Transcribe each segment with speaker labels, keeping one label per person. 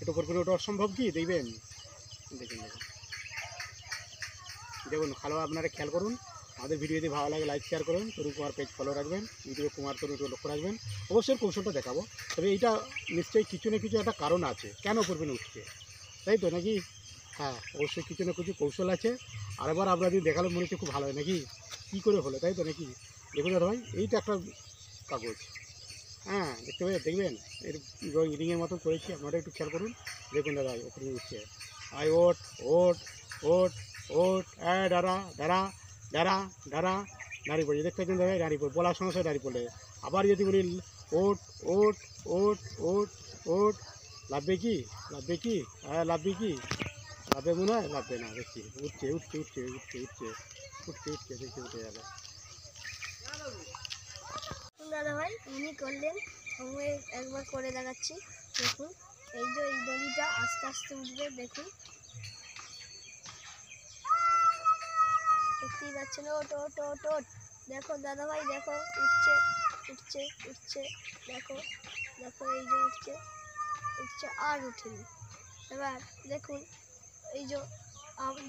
Speaker 1: একটু উপর করে ওঠা অসম্ভব কি দেখবেন। দেখুন ভালো আপনারা খেয়াল করুন। আমাদের ভিডিও যদি ভালো লাগে লাইক শেয়ার করুন, তরু কুমার পেজ ফলো রাখবেন, ইউটিউবে কুমার তরু লক্ষ্য রাখবেন। অবশ্যই কৌশলটা দেখাবো, তবে এইটা নিশ্চয়ই কিছু না কিছু একটা কারণ আছে কেন করবেন উঠছে, তাই তো নাকি? হ্যাঁ, অবশ্যই কিছু না কিছু কৌশল আছে। আরেকবার আপনারা যদি দেখালে মনে হচ্ছে খুব ভালো হয় নাকি, কী করে হলো, তাই তো নাকি? দেখুন দাদা ভাই, এইটা একটা কাগজ, হ্যাঁ দেখতে পাবেন, দেখবেন এর রিংয়ের মতো করেছি, আপনারা একটু খেয়াল করুন। দেখুন দাদা ওখানে উঠছে, আই ওট ওট ওট ওট ডারা ডারা ডারা ডারা দাঁড়িয়ে পড়ে, দেখতে পাচ্ছেন দাদা দাঁড়িয়ে পড়ে, বলার সঙ্গে সঙ্গে দাঁড়িয়ে পড়লে। আবার যদি বলি ওট ওট ওট ওট ওট, লাভবে কি লাভবে কি, হ্যাঁ লাভবে কি, লাভবে মনে হয়, লাভবে না, দেখছি উঠছে উঠছে উঠছে উঠছে উঠছে উঠছে উঠছে দেখছি উঠে গেল।
Speaker 2: দাদা ভাই উনি করলেন, আমি একবার করে দেখাচ্ছি। দেখুন এই যে এই দড়িটা আস্তে আস্তে উঠবে, দেখুন দেখতেই পাচ্ছেন, ওট ওট ওট ওট, দেখো দাদা ভাই দেখো উঠছে উঠছে উঠছে, দেখো দেখো এই যে উঠছে উঠছে আর উঠেনি। এবার দেখুন এই যে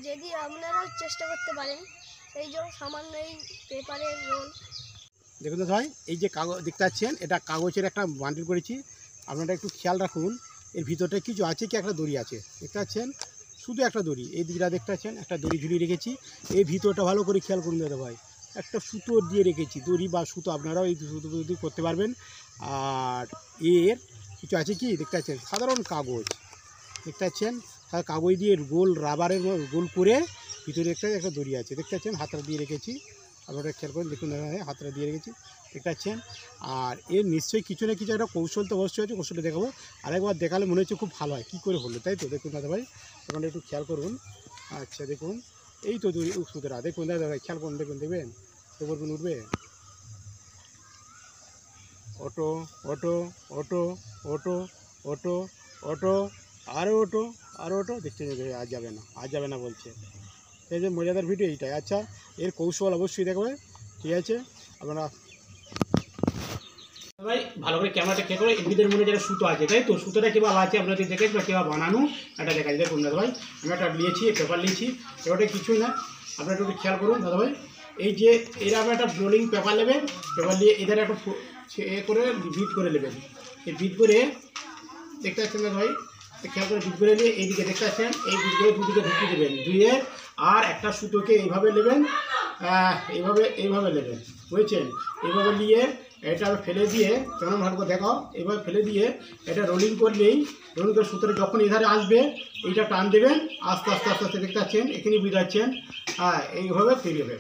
Speaker 2: যদি আপনারাও চেষ্টা করতে পারেন, এই যে সামান্য এই পেপারের রোল।
Speaker 1: দেখুন দাদা ভাই, এই যে কাগজ দেখতে পাচ্ছেন, এটা কাগজের একটা বান্ডিল করেছি, আপনারা একটু খেয়াল রাখুন এর ভিতরটা কিছু আছে কি, একটা দড়ি আছে দেখতে পাচ্ছেন, শুধু একটা দড়ি, এই দিকটা দেখতে পাচ্ছেন একটা দড়ি ঝুলিয়ে রেখেছি। এই ভিতরটা ভালো করে খেয়াল করুন দাদা ভাই, একটা সুতো দিয়ে রেখেছি, দড়ি বা সুতো আপনারাও এই সুতো দিয়ে করতে পারবেন। আর এর কিছু আছে কি দেখতে পাচ্ছেন, সাধারণ কাগজ দেখতে পাচ্ছেন, কাগজ দিয়ে গোল রাবারের গোল করে ভিতরে একটা দড়ি আছে দেখতে পাচ্ছেন, হাতটা দিয়ে রেখেছি, আপনারা খেয়াল করুন, দেখুন দাদা ভাই হাতটা দিয়ে রেখেছি দেখতে পাচ্ছেন। আর এর নিশ্চয়ই কিছু না কিছু একটা কৌশল তো অবশ্যই আছে, কৌশলটা দেখাবো, আরেকবার দেখালে মনে হচ্ছে খুব ভালো হয়, কী করে হলো, তাই তো? দেখুন দাদা ভাই আপনারা একটু খেয়াল করুন। আচ্ছা দেখুন এই তো দড়ি সুতরা, দেখুন দাদা ভাই খেয়াল করুন, দেখুন দেখবেন তো বলবেন উঠবে, auto auto auto auto auto auto আরও অটো আরও অটো, দেখতে আর যাবে না আর যাবে না বলছে। এই যে মজাদার ভিডিও এইটাই। আচ্ছা এর কৌশল অবশ্যই দেখবে, ঠিক আছে? আপনারা ভাই ভালো করে ক্যামেরাটা খেয়ে করে এমনিদের মনে যেটা সুতো আছে, তাই তো? সুতোটা কীভাবে আছে আপনারা যদি দেখেন বা কীভাবে বানানো এটা দেখা যায়। দেখুন দাদা ভাই আমি একটা নিয়েছি, পেপার নিয়েছি, এবারে কিছুই না, আপনারা একটু খেয়াল করুন দাদা ভাই। এই যে এরকম একটা রোলিং পেপার নেবেন, পেপার নিয়ে এদের একটা এ করে বিট করে নেবেন, এই বিট করে দেখতে পাচ্ছেন দাদা ভাই, খেয়াল করে বিট করে নিয়ে এইদিকে দেখতে পাচ্ছেন, এই বিটগুলো দুদিকে ঢুকিয়ে দেবেন, ধুয়ে আর একটা সুতোকে এইভাবে নেবেন, এইভাবে এইভাবে নেবেন, বুঝেছেন? এইভাবে নিয়ে এটা ফেলে দিয়ে, কেমন ভালো করে দেখাও, এইভাবে ফেলে দিয়ে এটা রোলিং করলেই, রোলিং করে সুতোটা যখন এধারে আসবে এইটা টান দেবেন, আস্তে আস্তে আস্তে আস্তে দেখতে পাচ্ছেন, এখানেই বুঝাচ্ছেন, এইভাবে ফিরে যাবে।